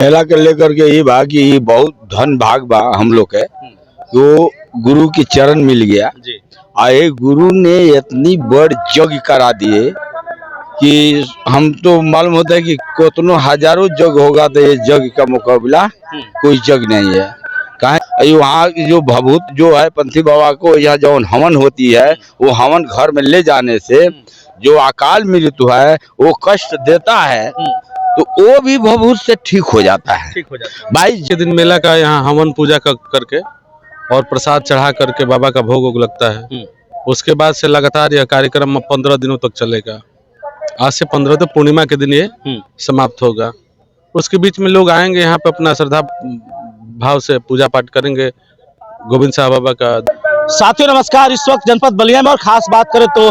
मेला के लेकर के ये बा कि बहुत धन भाग बा हम लोग के जो गुरु के चरण मिल गया। आए गुरु ने इतनी बड़ जग करा दिए कि हम तो मालूम होता है कि कितनों हजारों जग होगा तो ये जग का मुकाबला कोई जग नहीं है। कहा वहाँ जो भभूत जो है पंथी बाबा को यह जो हवन होती है वो हवन घर में ले जाने से जो अकाल मृत्यु है वो कष्ट देता है तो वो भी भभूत से ठीक हो जाता है। बाईस के दिन मेला का यहाँ हवन पूजा करके और प्रसाद चढ़ा करके बाबा का भोग लगता है। उसके बाद से लगातार यह कार्यक्रम 15 दिनों तक चलेगा। आज से 15 तो पूर्णिमा के दिन ये समाप्त होगा। उसके बीच में लोग आएंगे यहाँ पे अपना श्रद्धा भाव से पूजा पाठ करेंगे गोविंद साहब बाबा का। साथियों नमस्कार। इस वक्त जनपद बलिया में और खास बात करें तो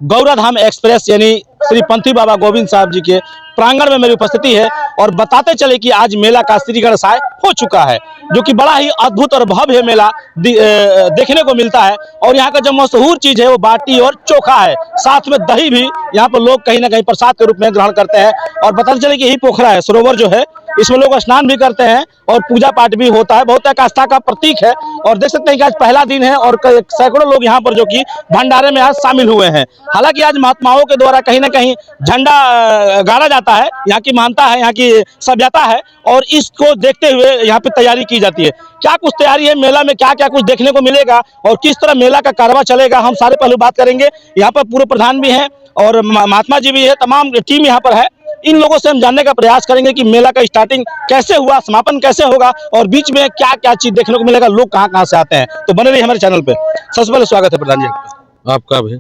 गौराधाम एक्सप्रेस यानी श्री पंथी बाबा गोविंद साहब जी के प्रांगण में मेरी उपस्थिति है और बताते चले कि आज मेला का श्री गणेशाय हो चुका है, जो कि बड़ा ही अद्भुत और भव्य मेला देखने को मिलता है। और यहाँ का जो मशहूर चीज है वो बाटी और चोखा है, साथ में दही भी यहाँ पर लोग कहीं ना कहीं प्रसाद के रूप में ग्रहण करते हैं। और बताते चले कि यही पोखरा है, सरोवर जो है, इसमें लोग स्नान भी करते हैं और पूजा पाठ भी होता है। बहुत एक आस्था का प्रतीक है और देख सकते हैं कि आज पहला दिन है और सैकड़ों लोग यहाँ पर जो कि भंडारे में आज शामिल हुए हैं। हालांकि आज महात्माओं के द्वारा कहीं ना कहीं झंडा गाड़ा जाता है, यहाँ की मानता है, यहाँ की सभ्यता है और इसको देखते हुए यहाँ पे तैयारी की जाती है। क्या कुछ तैयारी है, मेला में क्या क्या कुछ देखने को मिलेगा और किस तरह मेला का कारवा चलेगा, हम सारे पहलू बात करेंगे। यहाँ पर पूर्व प्रधान भी हैं और महात्मा जी भी है, तमाम टीम यहाँ पर है। इन लोगों से हम जानने का प्रयास करेंगे कि मेला का स्टार्टिंग कैसे हुआ, समापन कैसे होगा और बीच में क्या क्या चीज देखने को मिलेगा, लोग कहाँ कहाँ से आते हैं। तो बने रहिए हमारे चैनल पे। सबसे पहले स्वागत है प्रधान जी आपका। आपका भी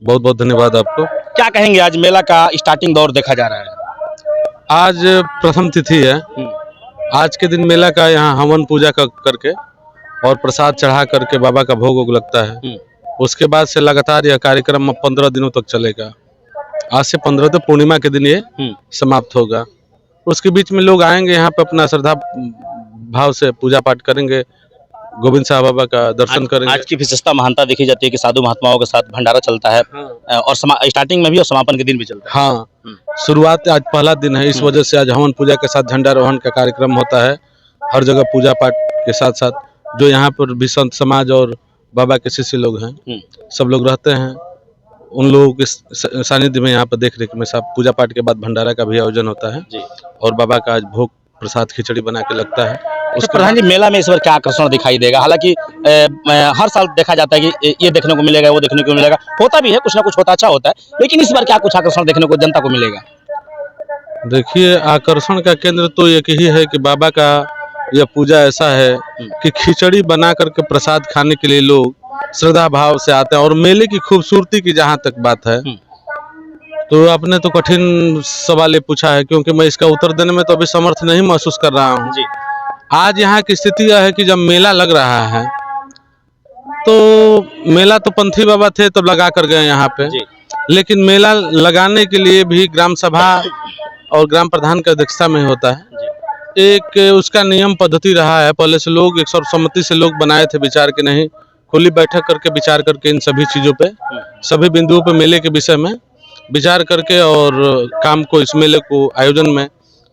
बहुत बहुत धन्यवाद आपको। क्या कहेंगे, आज मेला का स्टार्टिंग दौर देखा जा रहा है? आज प्रथम तिथि है। आज के दिन मेला का यहाँ हवन पूजा करके और प्रसाद चढ़ा करके बाबा का भोग लगता है। उसके बाद से लगातार यह कार्यक्रम 15 दिनों तक चलेगा। आज से 15 तो पूर्णिमा के दिन ये समाप्त होगा। उसके बीच में लोग आएंगे यहाँ पे अपना श्रद्धा भाव से पूजा पाठ करेंगे गोविंद साहब बाबा का दर्शन करेंगे। आज की विशेषता महानता देखी जाती है कि साधु महात्माओं के साथ भंडारा चलता है और स्टार्टिंग में भी और समापन के दिन भी चलता है। हाँ, शुरुआत आज पहला दिन है, इस वजह से आज हवन पूजा के साथ झंडारोहण का कार्यक्रम होता है। हर जगह पूजा पाठ के साथ साथ जो यहाँ पर भी संत समाज और बाबा के शिष्य लोग हैं सब लोग रहते हैं, उन लोगों के सानिध्य में यहाँ पर देख रेख में सब पूजा पाठ के बाद भंडारा का भी आयोजन होता है और बाबा का आज भोग प्रसाद खिचड़ी बना के लगता है। उसके प्रधान जी, मेला में इस बार क्या आकर्षण दिखाई देगा? हालांकि हर साल देखा जाता है कि ये देखने को मिलेगा, वो देखने को मिलेगा, होता भी है, कुछ ना कुछ होता अच्छा होता है, लेकिन इस बार क्या कुछ आकर्षण देखने को जनता को मिलेगा? देखिए, आकर्षण का केंद्र तो एक ही है कि बाबा का यह पूजा ऐसा है कि खिचड़ी बना करके प्रसाद खाने के लिए लोग श्रद्धा भाव से आते हैं। और मेले की खूबसूरती की जहाँ तक बात है तो आपने तो कठिन सवाल ये पूछा है, क्योंकि मैं इसका उत्तर देने में तो अभी समर्थ नहीं महसूस कर रहा हूँ। आज यहाँ की स्थिति यह है कि जब मेला लग रहा है तो मेला तो पंथी बाबा थे तब लगा कर गए यहाँ पे, लेकिन मेला लगाने के लिए भी ग्राम सभा और ग्राम प्रधान की अध्यक्षता में होता है। एक उसका नियम पद्धति रहा है, पहले से लोग एक सर्वसम्मति से लोग बनाए थे विचार के, नहीं खुली बैठक करके विचार करके इन सभी चीज़ों पे, सभी बिंदुओं पे मेले के विषय में विचार करके और काम को, इस मेले को आयोजन में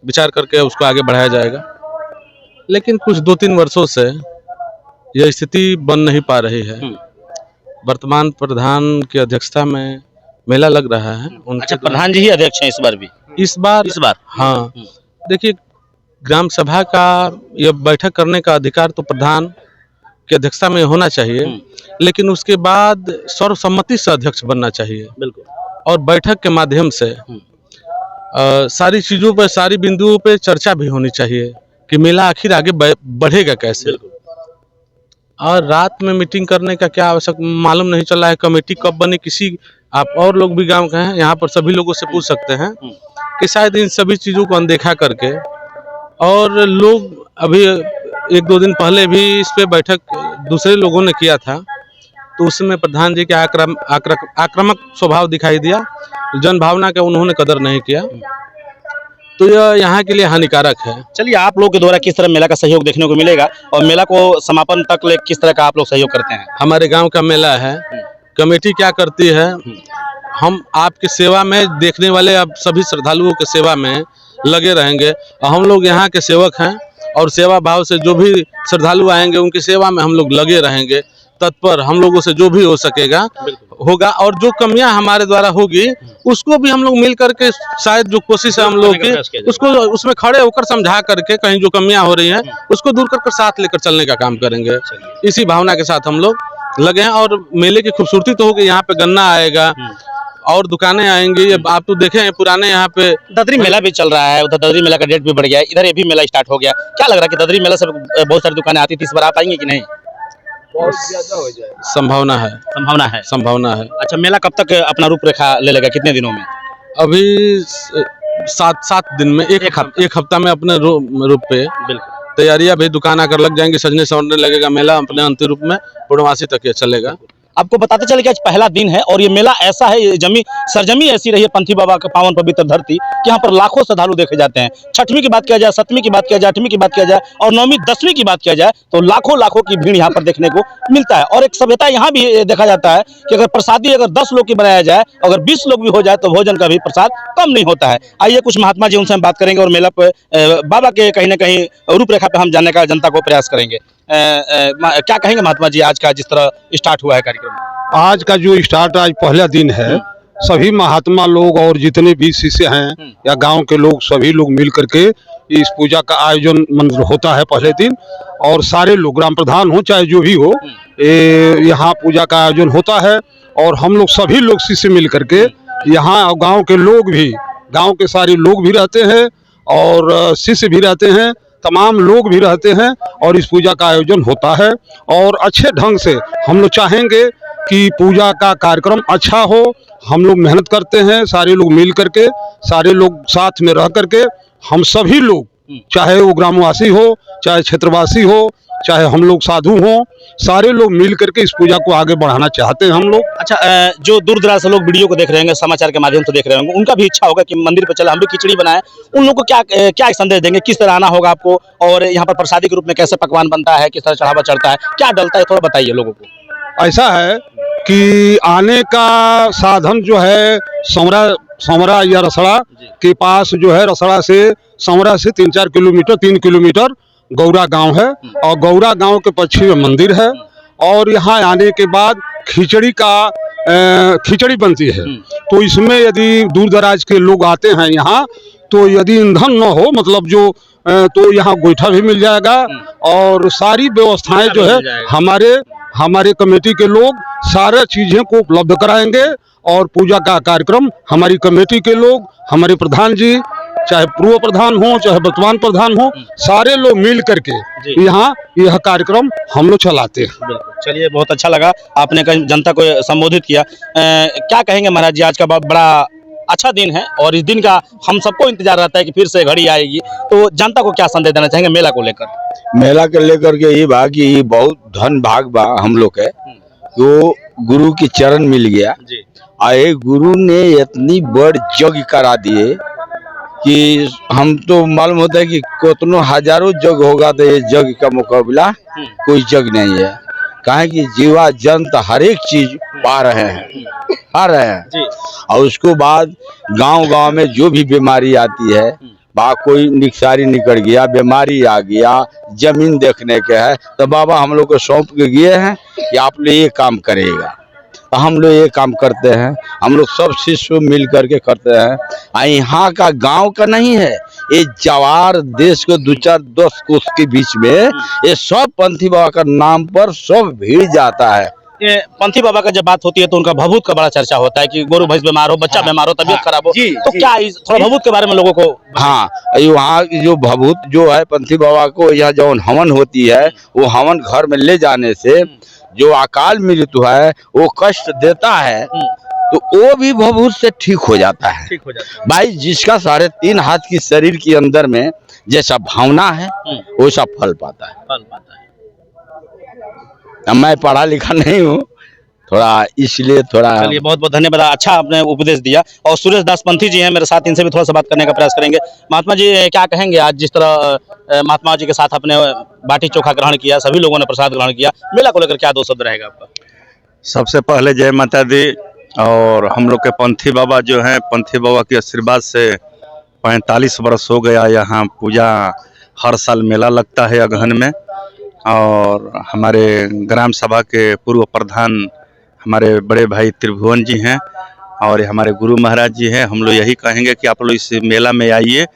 विचार करके उसको आगे बढ़ाया जाएगा। लेकिन कुछ 2-3 वर्षों से यह स्थिति बन नहीं पा रही है। वर्तमान प्रधान की अध्यक्षता में मेला लग रहा है। अच्छा, प्रधान जी ही अध्यक्ष हैं इस बार भी? इस बार हाँ। देखिए, ग्राम सभा का यह बैठक करने का अधिकार तो प्रधान की अध्यक्षता में होना चाहिए, लेकिन उसके बाद सर्वसम्मति से अध्यक्ष बनना चाहिए। बिल्कुल। और बैठक के माध्यम से सारी चीजों पर, सारी बिंदुओं पे चर्चा भी होनी चाहिए कि मेला आखिर आगे बढ़ेगा कैसे। और रात में मीटिंग करने का क्या आवश्यक मालूम नहीं चल रहा है। कमेटी कब बने, किसी आप और लोग भी गांव के हैं, यहाँ पर सभी लोगों से पूछ सकते हैं कि शायद इन सभी चीज़ों को अनदेखा करके, और लोग अभी 1-2 दिन पहले भी इस पे बैठक दूसरे लोगों ने किया था, तो उसमें प्रधान जी के आक्रामक स्वभाव दिखाई दिया, जन भावना का उन्होंने कदर नहीं किया, तो यह यहाँ के लिए हानिकारक है। चलिए, आप लोग के द्वारा किस तरह मेला का सहयोग देखने को मिलेगा और मेला को समापन तक ले किस तरह का आप लोग सहयोग करते हैं? हमारे गांव का मेला है, कमेटी क्या करती है, हम आपकी सेवा में, देखने वाले आप सभी श्रद्धालुओं की सेवा में लगे रहेंगे। और हम लोग यहाँ के सेवक हैं और सेवा भाव से जो भी श्रद्धालु आएंगे उनकी सेवा में हम लोग लगे रहेंगे, तत्पर। हम लोगों से जो भी हो सकेगा होगा, और जो कमियां हमारे द्वारा होगी उसको भी हम लोग मिल करके, शायद जो कोशिश है हम लोग की उसको उसमें खड़े होकर समझा करके, कहीं जो कमियां हो रही हैं उसको दूर कर साथ लेकर चलने का काम करेंगे। इसी भावना के साथ हम लोग लगे हैं। और मेले की खूबसूरती तो होगी, यहाँ पे गन्ना आएगा और दुकानें आएंगी। ये आप तो देखे हैं पुराने यहाँ पे ददरी मेला भी चल रहा है, उधर ददरी मेला का डेट भी बढ़ गया है, इधर ये भी मेला स्टार्ट हो गया। क्या लग रहा है कि ददरी मेला से बहुत सारी दुकानें आती थी, इस बार आ पाएंगे कि नहीं? बहुत ज्यादा हो जाए, संभावना है, संभावना है। अच्छा, मेला कब तक अपना रूपरेखा ले लेगा, कितने दिनों में? अभी 7 दिन में, एक हफ्ता में अपने रूप पे तैयारियां भी दुकान आकर लग जाएंगे, सजने संवरने लगेगा मेला अपने अंतिम रूप में, पूर्णमासी तक ये चलेगा। आपको बताते चले कि आज पहला दिन है और ये मेला ऐसा है, ये सरजमी ऐसी रही है पंथी बाबा का पावन पवित्र धरती कि यहाँ पर लाखों श्रद्धालु देखे जाते हैं। छठवीं की बात किया जाए, 7वीं की बात किया जाए, 8वीं की बात किया जाए और 9वीं 10वीं की बात किया जाए तो लाखों की भीड़ यहाँ पर देखने को मिलता है। और एक सभ्यता यहाँ भी देखा जाता है कि अगर प्रसादी अगर 10 लोग की बनाया जाए, अगर 20 लोग भी हो जाए तो भोजन का भी प्रसाद कम नहीं होता है। आइए कुछ महात्मा जी उनसे हम बात करेंगे और मेला पर बाबा के कहीं ना कहीं रूपरेखा पे हम जानने का जनता को प्रयास करेंगे। क्या कहेंगे महात्मा जी, आज का जिस तरह स्टार्ट हुआ है कार्यक्रम? आज का जो स्टार्ट, आज पहला दिन है, सभी महात्मा लोग और जितने भी शिष्य हैं या गांव के लोग, सभी लोग मिल करके इस पूजा का आयोजन होता है पहले दिन। और सारे लोग, ग्राम प्रधान हो चाहे जो भी हो, यहाँ पूजा का आयोजन होता है। और हम लोग सभी लोग शिष्य मिल करके यहाँ, गांव के लोग भी, गांव के सारे लोग भी रहते हैं और शिष्य भी रहते हैं, तमाम लोग भी रहते हैं और इस पूजा का आयोजन होता है। और अच्छे ढंग से हम लोग चाहेंगे कि पूजा का कार्यक्रम अच्छा हो। हम लोग मेहनत करते हैं, सारे लोग मिल करके, सारे लोग साथ में रह करके, हम सभी लोग, चाहे वो ग्रामवासी हो, चाहे क्षेत्रवासी हो, चाहे हम लोग साधु हों, सारे लोग मिल करके इस पूजा को आगे बढ़ाना चाहते हैं हम लोग। अच्छा, जो दूर दराज से लोग वीडियो को देख रहे होंगे, समाचार के माध्यम से देख रहे होंगे, उनका भी इच्छा होगा कि मंदिर पर चले, हम भी खिचड़ी बनाएं। उन लोगों को क्या संदेश देंगे, किस तरह आना होगा आपको और यहाँ पर प्रसादी के रूप में कैसे पकवान बनता है, किस तरह चढ़ावा चढ़ता है, क्या डलता है, थोड़ा बताइए लोगों को। ऐसा है कि आने का साधन जो है समरा या रसड़ा के पास जो है, रसड़ा से समरा से 3 किलोमीटर गौरा गांव है और गौरा गांव के पश्चिम में मंदिर है। और यहाँ आने के बाद खिचड़ी बनती है। तो इसमें यदि दूर दराज के लोग आते हैं यहाँ, तो यदि ईंधन न हो, मतलब जो तो यहाँ गोईठा भी मिल जाएगा और सारी व्यवस्थाएं जो है हमारे कमेटी के लोग सारा चीजें को उपलब्ध कराएंगे। और पूजा का कार्यक्रम हमारी कमेटी के लोग, हमारे प्रधान जी, चाहे पूर्व प्रधान हो चाहे वर्तमान प्रधान हो, सारे लोग मिल करके यहाँ यह कार्यक्रम हम लोग चलाते हैं। चलिए, बहुत अच्छा लगा आपने कहीं जनता को संबोधित किया। क्या कहेंगे महाराज जी, आज का बहुत बड़ा अच्छा दिन है और इस दिन का हम सबको इंतजार रहता है कि फिर से घड़ी आएगी, तो जनता को क्या संदेश देना चाहेंगे मेला को लेकर? मेला के लेकर के ये बा कि बहुत धन भाग बा हम लोग के, जो गुरु की चरण मिल गया। आए गुरु ने इतनी बड़ यज्ञ करा दिए कि हम तो मालूम होता है कि कितनों हजारों जग होगा तो ये जग का मुकाबला कोई जग नहीं है। कहे कि जीवा जंत हर एक चीज पा रहे हैं और उसको बाद गांव में जो भी बीमारी आती है, बा कोई निकसारी निकल गया, बीमारी आ गया, जमीन देखने के है, तो बाबा हम लोग को सौंप के गए हैं कि आप लोग ये काम करेगा। तो हम लोग ये काम करते हैं, हम लोग सब शिष्य मिल करके करते हैं। यहाँ का गांव का नहीं है, ये जवार देश को 2-4-10 कोस के बीच में ये सब पंथी बाबा का नाम पर सब भीड़ जाता है। ये पंथी बाबा का जब बात होती है तो उनका भभूत का बड़ा चर्चा होता है कि गोरु भैंस बीमार हो, बच्चा बीमार हो, तबीयत खराब हो, तो क्या थोड़ा भभूत के बारे में लोगों को? हाँ, वहाँ जो भभूत जो है पंथी बाबा को, यहाँ जो हवन होती है, वो हवन घर में ले जाने से जो अकाल मृत्यु है वो कष्ट देता है, तो वो भी भभूत से ठीक हो जाता है। भाई, जिसका 3.5 हाथ की शरीर के अंदर में जैसा भावना है वैसा फल पाता है। मैं पढ़ा लिखा नहीं हूँ थोड़ा, इसलिए थोड़ा। चलिए, बहुत बहुत धन्यवाद, अच्छा आपने उपदेश दिया। और सुरेश दास पंथी जी हैं मेरे साथ, इनसे भी थोड़ा सा बात करने का प्रयास करेंगे। महात्मा जी, क्या कहेंगे आज जिस तरह महात्मा जी के साथ आपने बाटी चोखा ग्रहण किया, सभी लोगों ने प्रसाद ग्रहण किया, मेला को लेकर क्या 2 शब्द रहेगा आपका? सबसे पहले जय माता दी। और हम लोग के पंथी बाबा जो हैं, पंथी बाबा के आशीर्वाद से 45 वर्ष हो गया यहाँ पूजा, हर साल मेला लगता है अगहन में। और हमारे ग्राम सभा के पूर्व प्रधान हमारे बड़े भाई त्रिभुवन जी हैं और हमारे गुरु महाराज जी हैं। हम लोग यही कहेंगे कि आप लोग इस मेला में आइए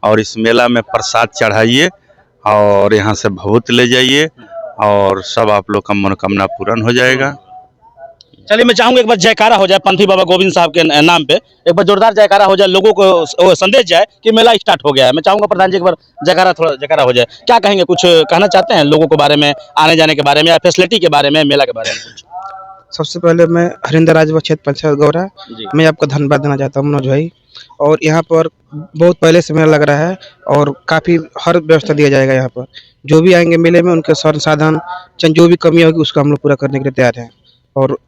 और इस मेला में प्रसाद चढ़ाइए और यहाँ से भभूत ले जाइए और सब आप लोग का मनोकामना पूर्ण हो जाएगा। चलिए, मैं चाहूंगा एक बार जयकारा हो जाए पंथी बाबा गोविंद साहब के नाम पे, एक बार जोरदार जयकारा हो जाए, लोगों को वो संदेश जाए कि मेला स्टार्ट हो गया है। मैं चाहूंगा प्रधान जी एक बार जयकारा हो जाए। क्या कहेंगे, कुछ कहना चाहते हैं लोगों के बारे में, आने जाने के बारे में या फैसिलिटी के बारे में, मेला के बारे में कुछ? सबसे पहले मैं हरिंदर राज क्षेत्र पंचायत गौरा, मैं आपको धन्यवाद देना चाहता हूँ मनोज भाई। और यहाँ पर बहुत पहले से मेला लग रहा है और काफ़ी हर व्यवस्था दिया जाएगा। यहाँ पर जो भी आएंगे मेले में उनके संसाधन जो भी कमी होगी उसको हम लोग पूरा करने के लिए तैयार हैं। और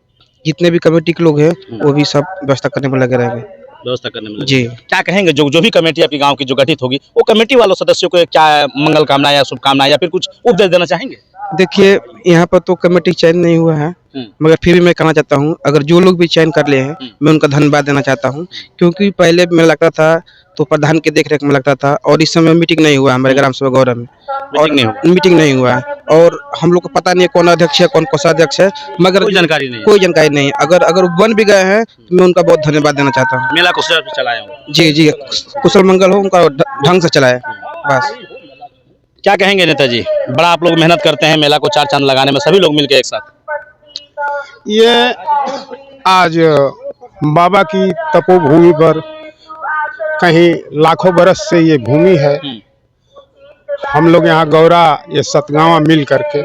जितने भी कमेटी के लोग हैं वो भी सब व्यवस्था करने में लगे रहेंगे। व्यवस्था करने में जी, क्या कहेंगे, जो भी कमेटी आपकी गांव की जो गठित होगी वो कमेटी वालों सदस्यों को क्या मंगल कामना या शुभकामनाएं या फिर कुछ उपदेश देना चाहेंगे? देखिए यहाँ पर तो कमेटी चयन नहीं हुआ है, मगर फिर भी मैं कहना चाहता हूँ अगर जो लोग भी चयन कर लिए हैं मैं उनका धन्यवाद देना चाहता हूँ। क्योंकि पहले में लगता था तो प्रधान के देख रेख में लगता था और इस समय मीटिंग नहीं हुआ हमारे ग्राम सभा गौरव में, और मीटिंग नहीं हुआ है और हम लोग को पता नहीं है कौन अध्यक्ष है कौन कोषाध्यक्ष है, मगर कोई जानकारी नहीं है। कोई जानकारी नहीं है। अगर बन भी गए हैं तो मैं उनका बहुत धन्यवाद देना चाहता हूँ। मेला कुशल से चलाए हों। जी, कुशल मंगल हो, उनका ढंग से चलाए बस। क्या कहेंगे नेताजी, बड़ा आप लोग मेहनत करते हैं मेला को चार चांद लगाने में, सभी लोग मिलकर एक साथ। ये आज बाबा की तपोभूमि पर कहीं लाखों बरस से ये भूमि है। हम लोग यहाँ गौरा ये सतगावा मिल करके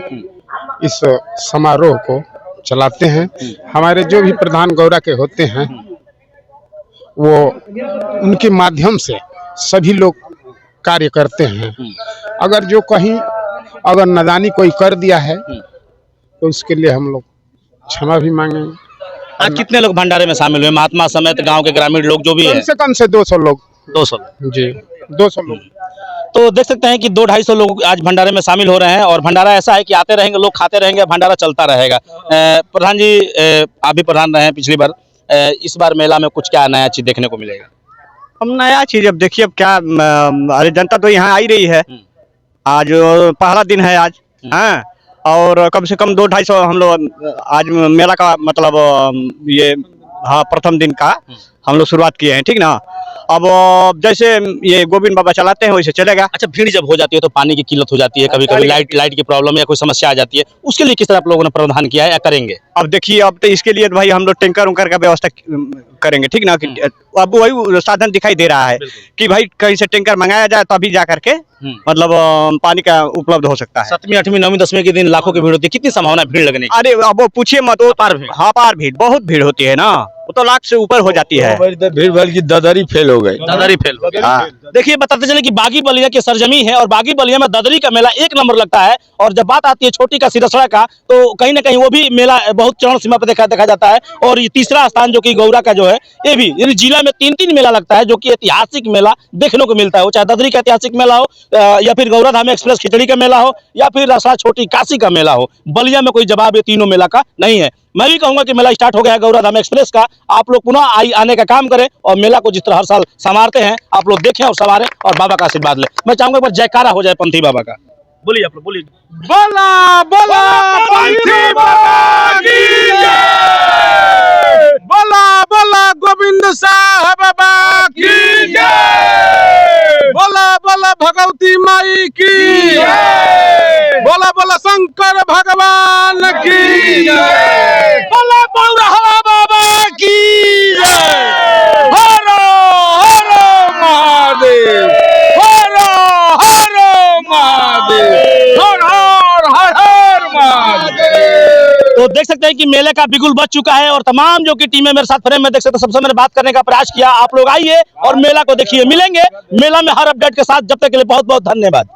इस समारोह को चलाते हैं। हमारे जो भी प्रधान गौरा के होते हैं वो उनके माध्यम से सभी लोग कार्य करते हैं। अगर जो कहीं अगर नादानी कोई कर दिया है तो उसके लिए हम लोग क्षमा भी मांगेंगे। आज कितने लोग भंडारे में शामिल हुए, महात्मा समेत गांव के ग्रामीण लोग जो भी है? कम से 200 लोग। 200 जी, 200 लोग। तो देख सकते हैं कि 200-250 लोग आज भंडारे में शामिल हो रहे हैं और भंडारा ऐसा है कि आते रहेंगे लोग, खाते रहेंगे, भंडारा चलता रहेगा। प्रधान जी, आप भी प्रधान रहे हैं पिछली बार, इस बार मेला में कुछ क्या नया चीज देखने को मिलेगा? हम नया चीज अब देखिए, अब क्या, अरे जनता तो यहाँ आई रही है। आज पहला दिन है आज, हाँ, और कम से कम 200-250 हम लोग आज मेला का मतलब ये, हाँ, प्रथम दिन का हम लोग शुरुआत किए हैं, ठीक ना। अब जैसे ये गोविंद बाबा चलाते हैं वैसे चलेगा। अच्छा, भीड़ जब हो जाती है तो पानी की किल्लत हो जाती है, कभी कभी लाइट की प्रॉब्लम या कोई समस्या आ जाती है, उसके लिए किस तरह आप लोगों ने प्रावधान किया है या करेंगे? अब देखिए, अब तो इसके लिए भाई हम लोग टैंकर उंकर का व्यवस्था करेंगे, ठीक ना। कि अब वही साधन दिखाई दे रहा है कि भाई कहीं से टैंकर मंगाया जाए तभी जा करके मतलब पानी का उपलब्ध हो सकता है। 7वीं 8वीं 9वीं 10वीं के दिन लाखों की भीड़ होती है, कितनी संभावना भीड़ लगने की? अरे अब वो पूछिए मत, वो हाँ, पार भीड़, बहुत भीड़ होती है ना, वो तो लाख से ऊपर हो जाती है। भीड़ भर की ददरी फेल हो गई। ददरी फेल हो गई। देखिए, बताते चले कि बागी बलिया की सरजमी है और बागी बलिया में ददरी का मेला एक नंबर लगता है। और जब बात आती है छोटी का सिरसड़ा का तो कहीं ना कहीं वो भी मेला बहुत चरण सीमा पर देखा जाता है। और ये तीसरा स्थान जो कि गौरा का जो है, ये भी यानी जिला में 3 मेला लगता है जो कि ऐतिहासिक मेला देखने को मिलता है। वो चाहे ददरी का ऐतिहासिक मेला हो या फिर गौरा धाम एक्सप्रेस खिचड़ी का मेला हो या फिर रसड़ा छोटी काशी का मेला हो, बलिया में कोई जवाब ये तीनों मेला का नहीं है। मैं भी कहूंगा कि मेला स्टार्ट हो गया है गौरा धाम एक्सप्रेस का। आप लोग पुनः आने का काम करें और मेला को जिस तरह हर साल संवारते हैं आप लोग देखें और संवारें और बाबा का आशीर्वाद लें। मैं चाहूंगा एक बार जयकारा हो जाए पंथी बाबा का। बोलिए आप लोग, बोलिए। बोला बोला पंथी बाबा की जय, बोला बोला गोविंद साहब बाबा की जय, बोला बोला भगवती माई की जय, बोला बोला शंकर भगवान की जय, बोला बौरहवा बाबा की जय। हर हर महादेव, हर हर महादेव, हर हर हर महादेव। तो देख सकते हैं कि मेले का बिगुल बज चुका है और तमाम जो कि टीमें मेरे साथ फ्रेम में देख सकते हैं, सबसे मैंने बात करने का प्रयास किया। आप लोग आइए और मेला को देखिए, मिलेंगे मेला में हर अपडेट के साथ। जब तक के लिए बहुत बहुत धन्यवाद।